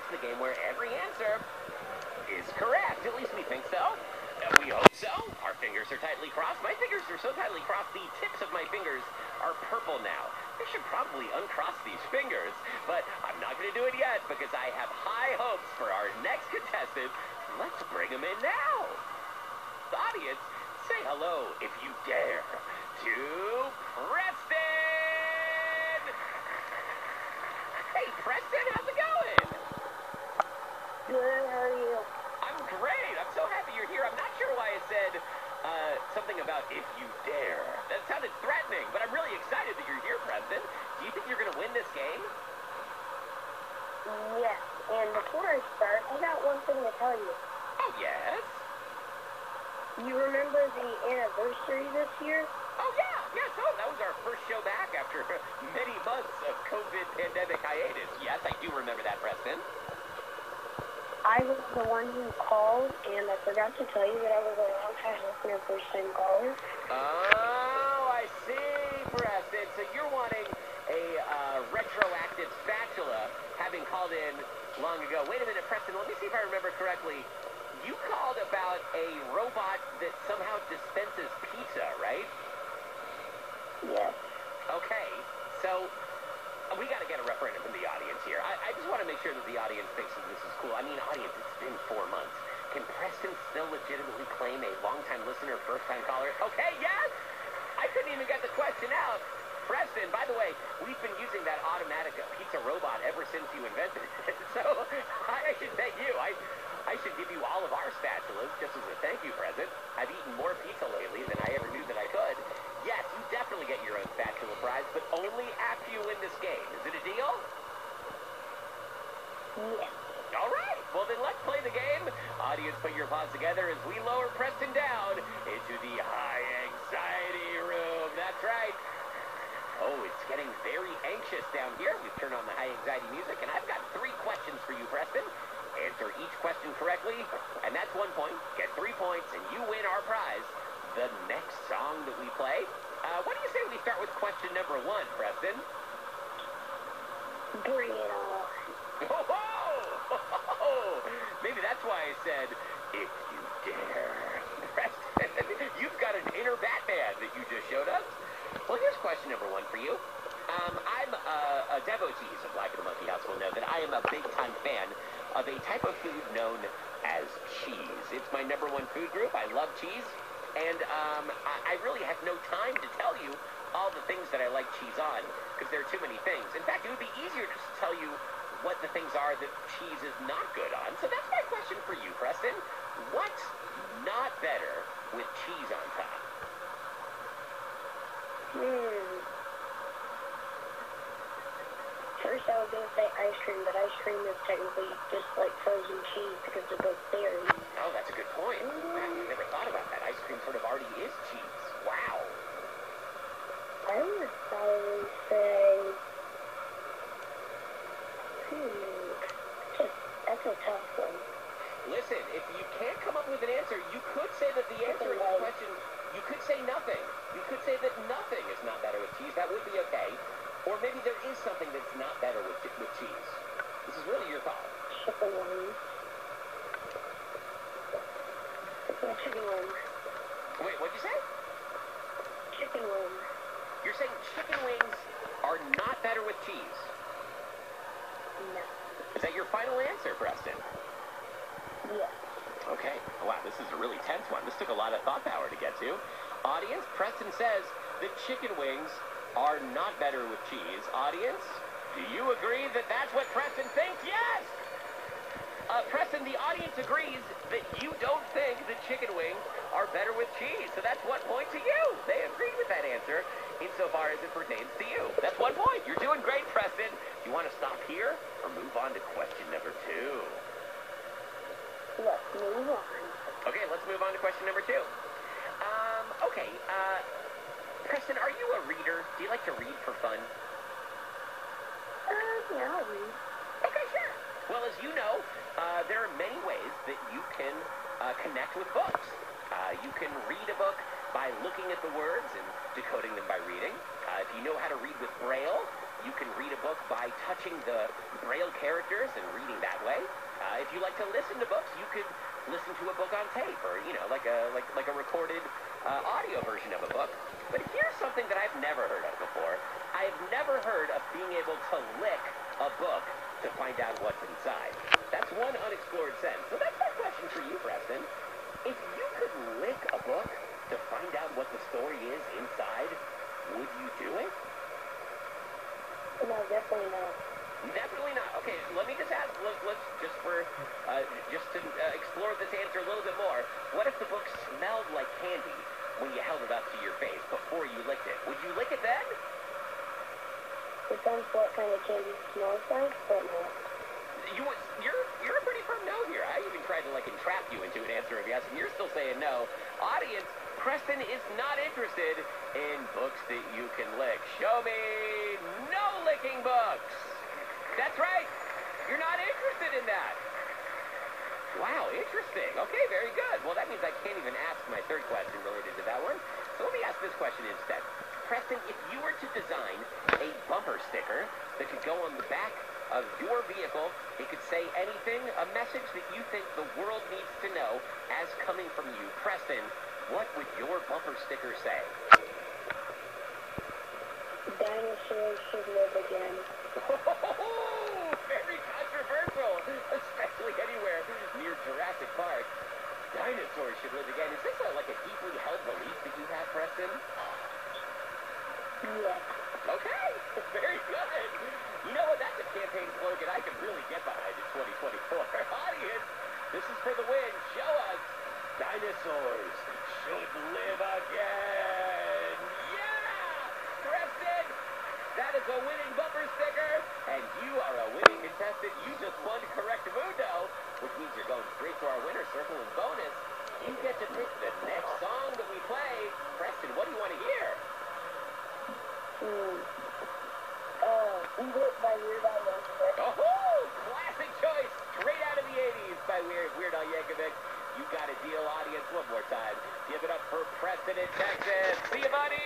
It's the game where every answer is correct. At least we think so. We hope so. Our fingers are tightly crossed. My fingers are so tightly crossed, the tips of my fingers are purple now. I should probably uncross these fingers, but I'm not going to do it yet because I have high hopes for our next contestant. Let's bring him in now. The audience, say hello if you dare to Preston! Hey, Preston, how's it going? Good, how are you? I'm great. I'm so happy you're here. I'm not sure why I said something about if you dare. That sounded threatening, but I'm really excited that you're here, Preston. Do you think you're going to win this game? Yes, and before I start, I got one thing to tell you. Oh, yes? You remember the anniversary this year? Oh, yeah. Yes, oh, that was our first show back after many months of COVID pandemic hiatus. Yes, I do remember that, Preston. I was the one who called, and I forgot to tell you that I was a long-time listener, first-time caller. Oh, I see, Preston. So you're wanting a retroactive spatula, having called in long ago. Wait a minute, Preston. Let me see if I remember correctly. You called about a robot that somehow dispenses pizza, right? Yes. Okay, so we got to get a referendum from the audience here. I just want to make sure that the audience thinks that this is cool. I mean, audience, it's been 4 months. Can Preston still legitimately claim a long-time listener, first-time caller? Okay, yes! I couldn't even get the question out. Preston, by the way, we've been using that automatic pizza robot ever since you invented it. So I should thank you. I should give you all of our spatulas just as a thank you present. I've eaten more pizza lately than I ever knew that I could. Yes, you definitely get your own spatula prize, but only after you win this game. Is it a deal? Yes. All right. Well, then let's play the game. Audience, put your paws together as we lower Preston down into the high anxiety room. That's right. Oh, it's getting very anxious down here. We've turned on the high anxiety music, and I've got 3 questions for you, Preston. Answer each question correctly, and that's 1 point. Get 3 points, and you win our prize. The next song that we play. What do you say we start with question number 1, Preston? Bring it on. Oh, maybe that's why I said, if you dare. Preston, you've got an inner Batman that you just showed us. Well, here's question number 1 for you. I'm a devotee of Life in the Monkey House will know that I am a big-time fan of a type of food known as cheese. It's my number 1 food group. I love cheese. And I really have no time to tell you all the things that I like cheese on, because there are too many things. In fact, it would be easier just to tell you what the things are that cheese is not good on. So that's my question for you, Preston. What's not better with cheese on top? First, I was going to say ice cream, but ice cream is technically just like frozen cheese because they're both dairy. Oh, that's a good point. I never thought about that. Ice cream sort of already is cheese. Wow. I would probably say... That's a tough one. Listen, if you can't come up with an answer, you could say that the answer to this question, you could say nothing. You could say that nothing is not better with cheese. That would be okay. Or maybe there is something that's not better with cheese. This is really your call. Chicken wings. Chicken wings. Wait, what'd you say? Chicken wings. You're saying chicken wings are not better with cheese? No. Is that your final answer, Preston? Yes. Okay. Wow, this is a really tense one. This took a lot of thought power to get to. Audience, Preston says that chicken wings are not better with cheese. Audience, do you agree that that's what Preston thinks? Yes! Preston, the audience agrees that you don't think that chicken wings are better with cheese. So that's 1 point to you. They agreed with that answer insofar as it pertains to you. That's 1 point. You're doing great, Preston. Do you want to stop here or move on to question number 2? Let's move on. Okay, let's move on to question number 2. Okay, Preston, are you a reader? Do you like to read for fun? Yeah, I'll read. Okay, sure. Well, as you know, there are many ways that you can connect with books. You can read a book by looking at the words and decoding them by reading. If you know how to read with Braille, you can read a book book by touching the Braille characters and reading that way. If you like to listen to books, you could listen to a book on tape, or like a recorded audio version of a book. But here's something that I've never heard of before. I've never heard of being able to lick a book to find out what's inside. That's one unexplored sense. So that's my question for you, Preston. If you could lick a book to find out what the story is inside, would you do it? No, definitely not. Definitely not. Okay, let me just ask. Let's just to explore this answer a little bit more. What if the book smelled like candy when you held it up to your face before you licked it? Would you lick it then? Depends what kind of candy smells like, but no. You're a pretty firm no here. I even tried to entrap you into an answer of yes, and you're still saying no. Audience, Preston is not interested in books that you can lick. Show me no licking books. That's right. You're not interested in that. Wow, interesting. Okay, very good. Well, that means I can't even ask my third question related to that one. So let me ask this question instead. Preston, if you were to design a bumper sticker that could go on the back of your vehicle, it could say anything, a message that you think the world needs to know as coming from you. Preston, what would your bumper sticker say? Dinosaurs should live again. Oh, very controversial, especially anywhere near Jurassic Park. Dinosaurs should live again. Is this a deeply held belief that you have, Preston? Yes. Okay, very good. You know what? That's a campaign slogan I can really get behind in 2024. Audience, this is for the win. Show us dinosaurs should live again. Yeah! Preston, that is a winning bumper sticker, and you are a winning contestant. You just won Correct Mundo, which means you're going straight to our winner circle and bonus. You get to pick the next song that we play. Preston, what do you want to hear? Eat It by Weird Al Yankovic. Oh, classic choice, straight out of the 80s by Weird Al Yankovic. You got a deal, audience. One more time. Give it up for Preston in Texas. See you, buddy.